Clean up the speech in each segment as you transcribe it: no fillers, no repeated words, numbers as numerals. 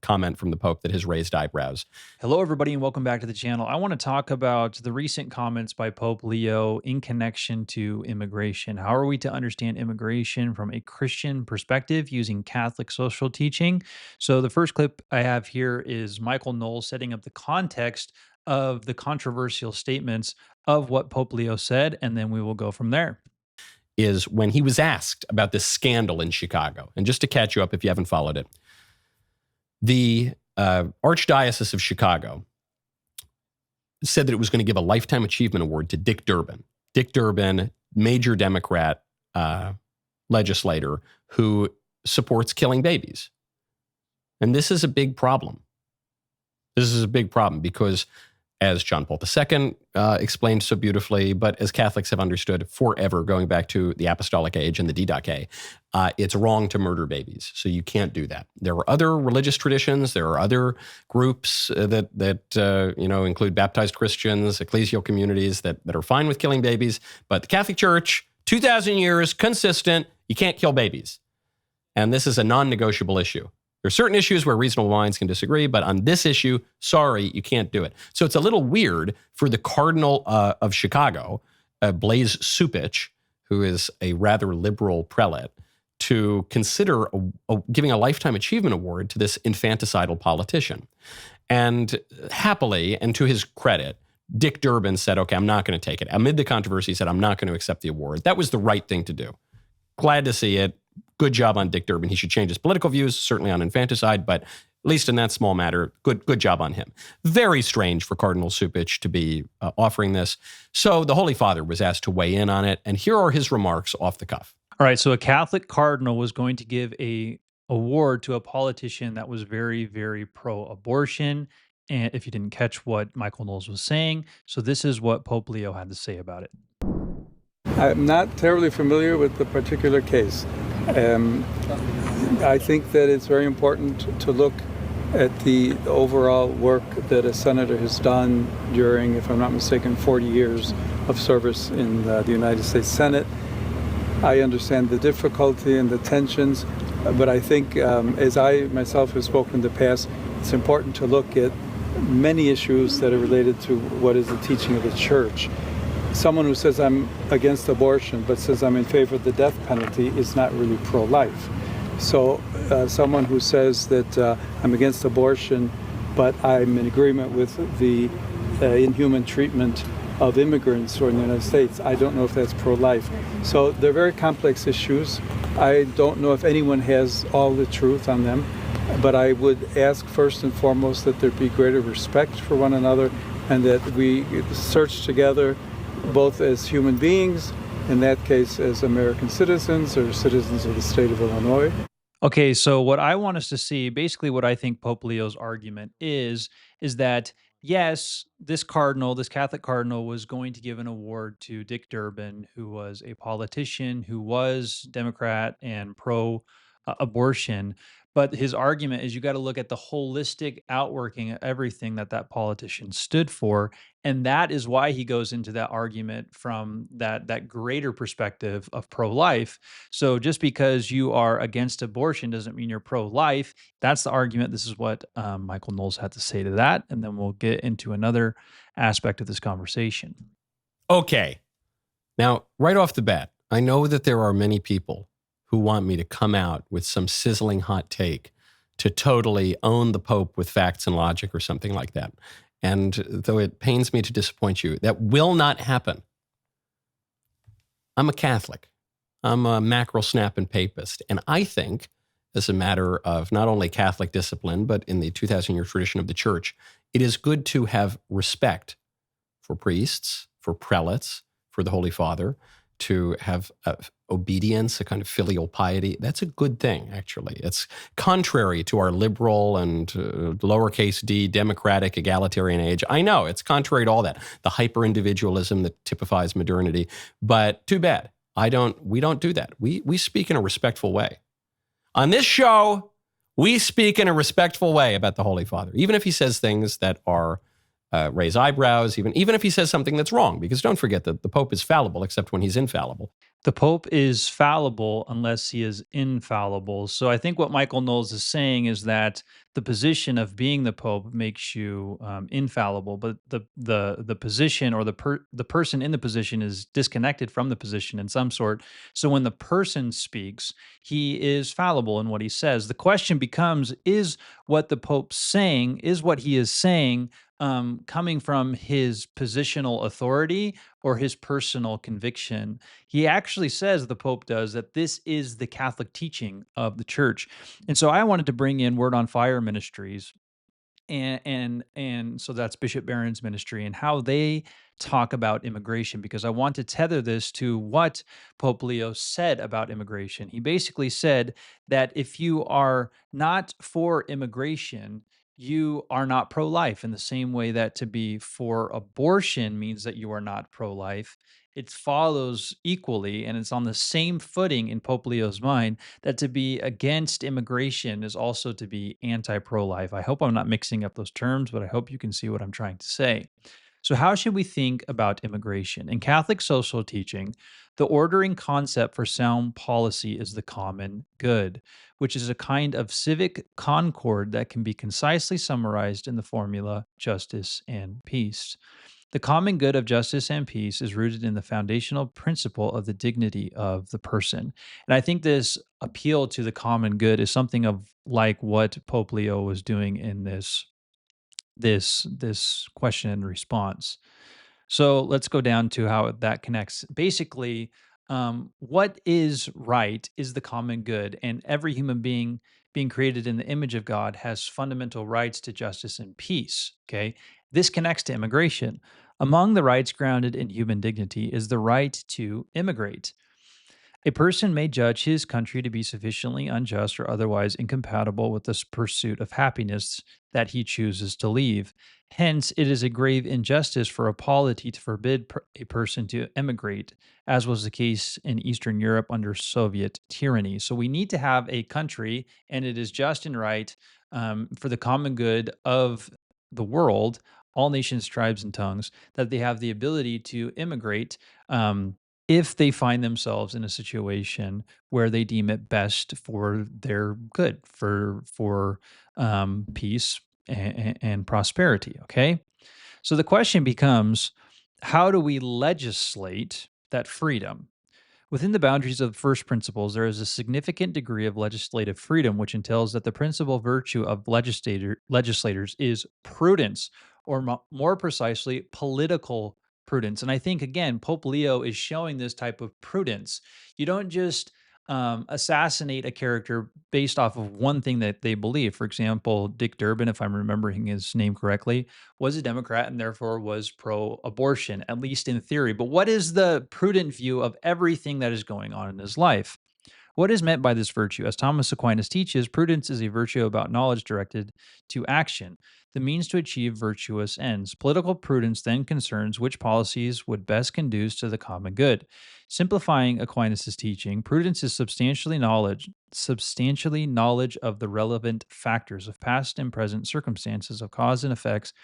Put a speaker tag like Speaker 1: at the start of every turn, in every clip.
Speaker 1: comment from the Pope that has raised eyebrows.
Speaker 2: Hello, everybody, and welcome back to the channel. I want to talk about the recent comments by Pope Leo in connection to immigration. How are we to understand immigration from a Christian perspective using Catholic social teaching? So, the first clip I have here is Michael Knowles setting up the context of the controversial statements of what Pope Leo said, and then we will go from there.
Speaker 1: Is when he was asked about this scandal in Chicago. And just to catch you up if you haven't followed it, the Archdiocese of Chicago said that it was going to give a Lifetime Achievement Award to Dick Durbin. Dick Durbin, major Democrat legislator who supports killing babies. And this is a big problem. This is a big problem because, as John Paul II explained so beautifully, but as Catholics have understood forever, going back to the Apostolic Age and the Didache, it's wrong to murder babies. So you can't do that. There are other religious traditions. There are other groups that include baptized Christians, ecclesial communities that are fine with killing babies. But the Catholic Church, 2,000 years, consistent, you can't kill babies. And this is a non-negotiable issue. There are certain issues where reasonable minds can disagree, but on this issue, sorry, you can't do it. So it's a little weird for the Cardinal of Chicago, Blaise Supich, who is a rather liberal prelate, to consider giving a Lifetime Achievement Award to this infanticidal politician. And happily, and to his credit, Dick Durbin said, okay, I'm not going to take it. Amid the controversy, he said, I'm not going to accept the award. That was the right thing to do. Glad to see it. Good job on Dick Durbin. He should change his political views, certainly on infanticide, but at least in that small matter, good job on him. Very strange for Cardinal Supich to be offering this. So the Holy Father was asked to weigh in on it, and here are his remarks off the cuff.
Speaker 2: All right, so a Catholic cardinal was going to give a award to a politician that was very, very pro-abortion. And if you didn't catch what Michael Knowles was saying, so this is what Pope Leo had to say about it.
Speaker 3: I'm not terribly familiar with the particular case. I think that it's very important to look at the overall work that a senator has done during, if I'm not mistaken, 40 years of service in the United States Senate. I understand the difficulty and the tensions, but I think, as I myself have spoken in the past, it's important to look at many issues that are related to what is the teaching of the Church. Someone who says I'm against abortion but says I'm in favor of the death penalty is not really pro-life. So someone who says that I'm against abortion but I'm in agreement with the inhuman treatment of immigrants who are in the United States, I don't know if that's pro-life. So they're very complex issues. I don't know if anyone has all the truth on them, but I would ask first and foremost that there be greater respect for one another and that we search together both as human beings, in that case as American citizens or citizens of the state of Illinois.
Speaker 2: Okay, so what I want us to see, basically what I think Pope Leo's argument is that yes, this Catholic cardinal was going to give an award to Dick Durbin, who was a politician, who was Democrat and pro abortion. But his argument is you got to look at the holistic outworking of everything that politician stood for. And that is why he goes into that argument from that greater perspective of pro-life. So just because you are against abortion doesn't mean you're pro-life. That's the argument. This is what Michael Knowles had to say to that. And then we'll get into another aspect of this conversation.
Speaker 1: Okay. Now, right off the bat, I know that there are many people who want me to come out with some sizzling hot take to totally own the Pope with facts and logic or something like that. And though it pains me to disappoint you, that will not happen. I'm a Catholic. I'm a mackerel snapping papist. And I think, as a matter of not only Catholic discipline, but in the 2,000-year tradition of the Church, it is good to have respect for priests, for prelates, for the Holy Father, to have obedience, a kind of filial piety. That's a good thing, actually. It's contrary to our liberal and lowercase d democratic egalitarian age. I know, it's contrary to all that, the hyper-individualism that typifies modernity. But too bad. We don't do that. We speak in a respectful way. On this show, we speak in a respectful way about the Holy Father, even if he says things that are raise eyebrows, even if he says something that's wrong, because don't forget that the Pope is fallible, except when he's infallible.
Speaker 2: The Pope is fallible unless he is infallible. So I think what Michael Knowles is saying is that the position of being the Pope makes you infallible, but the position or the person in the position is disconnected from the position in some sort. So when the person speaks, he is fallible in what he says. The question becomes: is what the Pope's saying, is what he is saying, coming from his positional authority or his personal conviction? He actually says, the Pope does, that this is the Catholic teaching of the Church. And so I wanted to bring in Word on Fire Ministries, and so that's Bishop Barron's ministry, and how they talk about immigration, because I want to tether this to what Pope Leo said about immigration. He basically said that if you are not for immigration, you are not pro-life, in the same way that to be for abortion means that you are not pro-life. It follows equally, and it's on the same footing in Pope Leo's mind, that to be against immigration is also to be anti pro life. I hope I'm not mixing up those terms, but I hope you can see what I'm trying to say. So, how should we think about immigration? In Catholic social teaching, the ordering concept for sound policy is the common good, which is a kind of civic concord that can be concisely summarized in the formula justice and peace. The common good of justice and peace is rooted in the foundational principle of the dignity of the person. And I think this appeal to the common good is something of like what Pope Leo was doing in this question and response. So let's go down to how that connects. Basically, what is right is the common good, and every human being created in the image of God has fundamental rights to justice and peace. Okay. This connects to immigration. Among the rights grounded in human dignity is the right to immigrate. A person may judge his country to be sufficiently unjust or otherwise incompatible with the pursuit of happiness that he chooses to leave. Hence, it is a grave injustice for a polity to forbid a person to emigrate, as was the case in Eastern Europe under Soviet tyranny. So, we need to have a country, and it is just and right, for the common good of the world, all nations, tribes, and tongues, that they have the ability to immigrate. If they find themselves in a situation where they deem it best for their good, for peace and prosperity. Okay, so the question becomes: how do we legislate that freedom? Within the boundaries of the first principles, there is a significant degree of legislative freedom, which entails that the principal virtue of legislators is prudence, or more precisely, political prudence. And I think, again, Pope Leo is showing this type of prudence. You don't just assassinate a character based off of one thing that they believe. For example, Dick Durbin, if I'm remembering his name correctly, was a Democrat and therefore was pro abortion, at least in theory. But what is the prudent view of everything that is going on in his life? What is meant by this virtue? As Thomas Aquinas teaches, prudence is a virtue about knowledge directed to action, the means to achieve virtuous ends. Political prudence then concerns which policies would best conduce to the common good. Simplifying Aquinas' teaching, prudence is substantially knowledge of the relevant factors of past and present circumstances of cause and effects,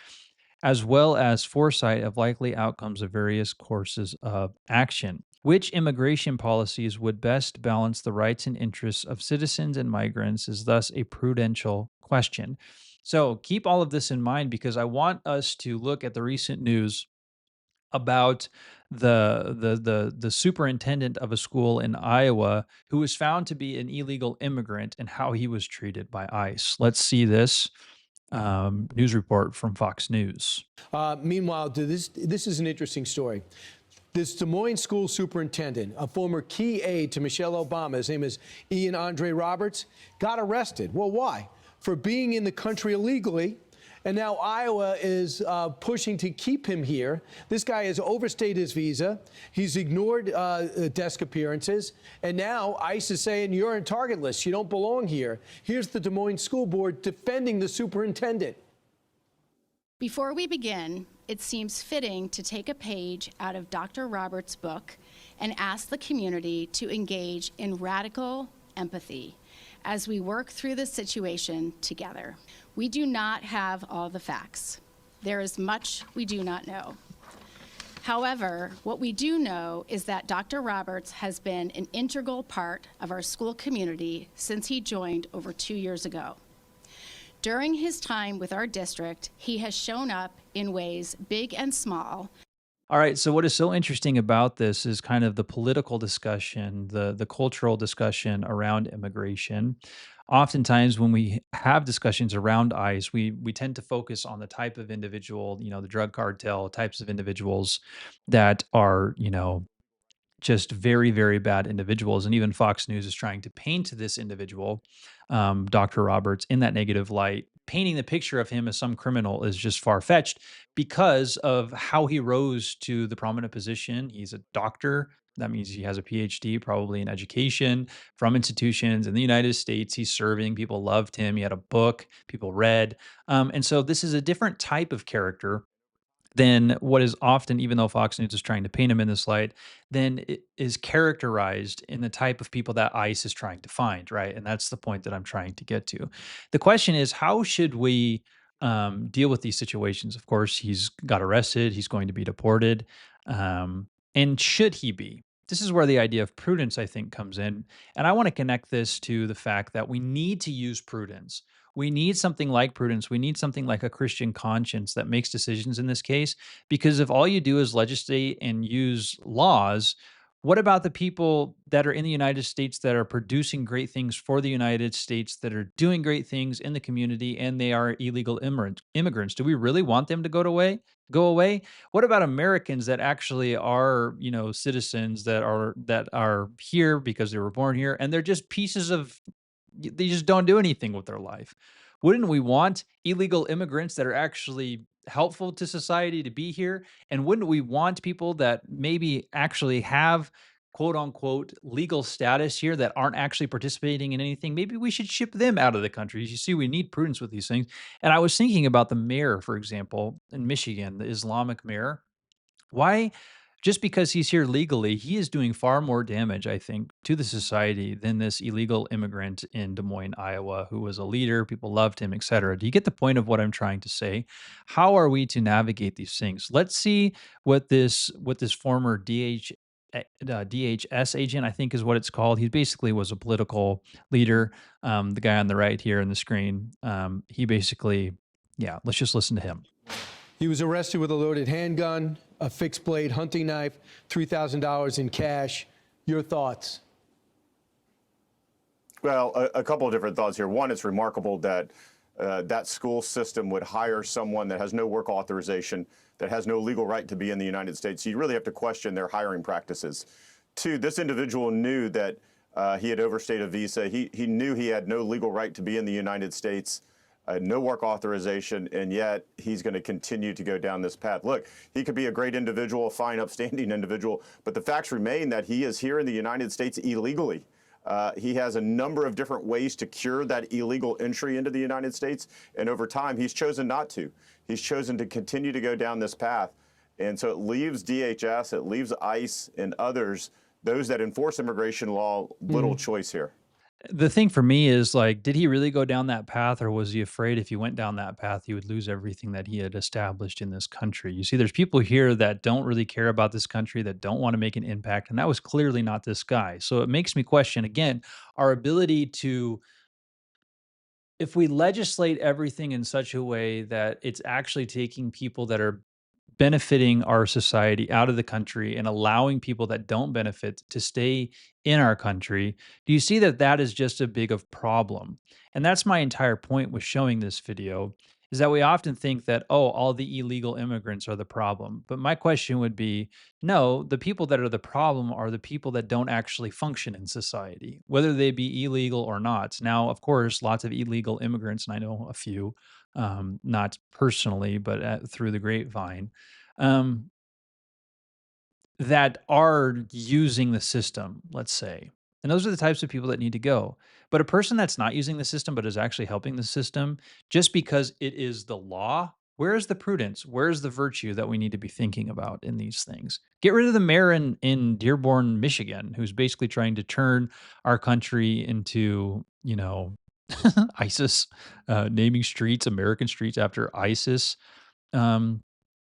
Speaker 2: as well as foresight of likely outcomes of various courses of action. Which immigration policies would best balance the rights and interests of citizens and migrants is thus a prudential question. So keep all of this in mind, because I want us to look at the recent news about the superintendent of a school in Iowa who was found to be an illegal immigrant and how he was treated by ICE. Let's see this news report from Fox News.
Speaker 4: Meanwhile, this is an interesting story. This Des Moines school superintendent, a former key aide to Michelle Obama, his name is Ian Andre Roberts, got arrested. Well, why? For being in the country illegally. And now Iowa is pushing to keep him here. This guy has overstayed his visa. He's ignored desk appearances. And now ICE is saying, you're on target list. You don't belong here. Here's the Des Moines School Board defending the superintendent.
Speaker 5: Before we begin, it seems fitting to take a page out of Dr. Roberts' book and ask the community to engage in radical empathy as we work through this situation together. We do not have all the facts. There is much we do not know. However, what we do know is that Dr. Roberts has been an integral part of our school community since he joined over 2 years ago. During his time with our district, he has shown up in ways big and small.
Speaker 2: All right. So what is so interesting about this is kind of the political discussion, the cultural discussion around immigration. Oftentimes, when we have discussions around ICE, we tend to focus on the type of individual, the drug cartel types of individuals that are, just very, very bad individuals. And even Fox News is trying to paint this individual, Dr. Roberts, in that negative light. Painting the picture of him as some criminal is just far fetched because of how he rose to the prominent position. He's a doctor. That means he has a PhD, probably in education from institutions in the United States. He's serving. People loved him. He had a book people read. And so this is a different type of character than what is often, even though Fox News is trying to paint him in this light, then it is characterized in the type of people that ICE is trying to find, right? And that's the point that I'm trying to get to. The question is, how should we deal with these situations? Of course, he's got arrested, he's going to be deported. And should he be? This is where the idea of prudence, I think, comes in. And I want to connect this to the fact that we need to use prudence. We need something like prudence. We need something like a Christian conscience that makes decisions in this case. Because if all you do is legislate and use laws, what about the people that are in the United States that are producing great things for the United States, that are doing great things in the community, and they are illegal immigrants? Do we really want them to Go away? What about Americans that actually are, citizens that are here because they were born here, and they're just pieces of they just don't do anything with their life. Wouldn't we want illegal immigrants that are actually helpful to society to be here? And wouldn't we want people that maybe actually have quote unquote legal status here that aren't actually participating in anything? Maybe we should ship them out of the country. You see, we need prudence with these things. And I was thinking about the mayor, for example, in Michigan, the Islamic mayor. Why? Just because he's here legally, he is doing far more damage, I think, to the society than this illegal immigrant in Des Moines, Iowa, who was a leader. People loved him, et cetera. Do you get the point of what I'm trying to say? How are we to navigate these things? Let's see what this former DHS agent, I think is what it's called. He basically was a political leader. The guy on the right here in the screen, he basically, yeah, let's just listen to him.
Speaker 4: He was arrested with a loaded handgun, a fixed blade hunting knife, $3,000 in cash. Your thoughts?
Speaker 6: Well, a couple of different thoughts here. One, it's remarkable that that school system would hire someone that has no work authorization, that has no legal right to be in the United States. You really have to question their hiring practices. Two, this individual knew that he had overstayed a visa. He knew he had no legal right to be in the United States. No work authorization, and yet he's going to continue to go down this path. Look, he could be a great individual, a fine, upstanding individual, but the facts remain that he is here in the United States illegally. He has a number of different ways to cure that illegal entry into the United States, and over time, he's chosen not to. He's chosen to continue to go down this path, and so it leaves DHS, it leaves ICE, and others, those that enforce immigration law, little choice here.
Speaker 2: The thing for me is like, did he really go down that path, or was he afraid if he went down that path, he would lose everything that he had established in this country? You see, there's people here that don't really care about this country, that don't want to make an impact, and that was clearly not this guy. So it makes me question again our ability to, if we legislate everything in such a way that it's actually taking people that are benefiting our society out of the country and allowing people that don't benefit to stay in our country, do you see that that is just a big of problem? And that's my entire point with showing this video, is that we often think that, oh, all the illegal immigrants are the problem. But my question would be, no, the people that are the problem are the people that don't actually function in society, whether they be illegal or not. Now, of course, lots of illegal immigrants, and I know a few, not personally, but through the grapevine, um, that are using the system, let's say. And those are the types of people that need to go. But a person that's not using the system, but is actually helping the system, just because it is the law, where is the prudence? Where is the virtue that we need to be thinking about in these things? Get rid of the mayor in Dearborn, Michigan, who's basically trying to turn our country into, ISIS, naming streets, American streets after ISIS.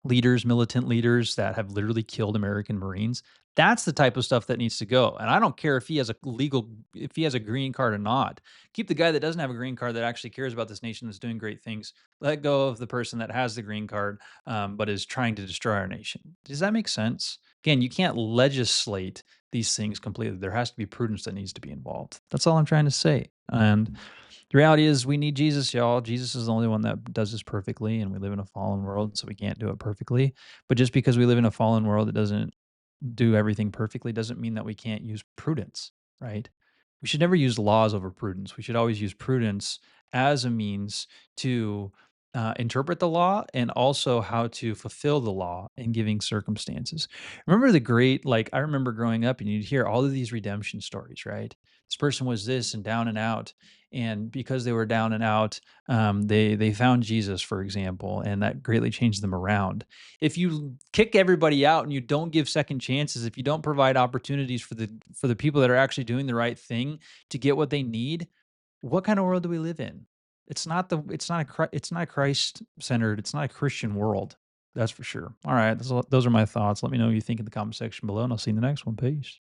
Speaker 2: Leaders, militant leaders that have literally killed American Marines. That's the type of stuff that needs to go. And I don't care if he has a green card or not. Keep the guy that doesn't have a green card that actually cares about this nation that's doing great things. Let go of the person that has the green card, but is trying to destroy our nation. Does that make sense? Again, you can't legislate these things completely. There has to be prudence that needs to be involved. That's all I'm trying to say. And the reality is we need Jesus, y'all. Jesus is the only one that does this perfectly, and we live in a fallen world, so we can't do it perfectly. But just because we live in a fallen world, it doesn't do everything perfectly doesn't mean that we can't use prudence, right? We should never use laws over prudence. We should always use prudence as a means to interpret the law and also how to fulfill the law in giving circumstances. Remember I remember growing up and you'd hear all of these redemption stories, right? This person was this and down and out. And because they were down and out, they found Jesus, for example, and that greatly changed them around. If you kick everybody out and you don't give second chances, if you don't provide opportunities for the people that are actually doing the right thing to get what they need, what kind of world do we live in? It's not a Christ centered. It's not a Christian world. That's for sure. All right, those are my thoughts. Let me know what you think in the comment section below, and I'll see you in the next one. Peace.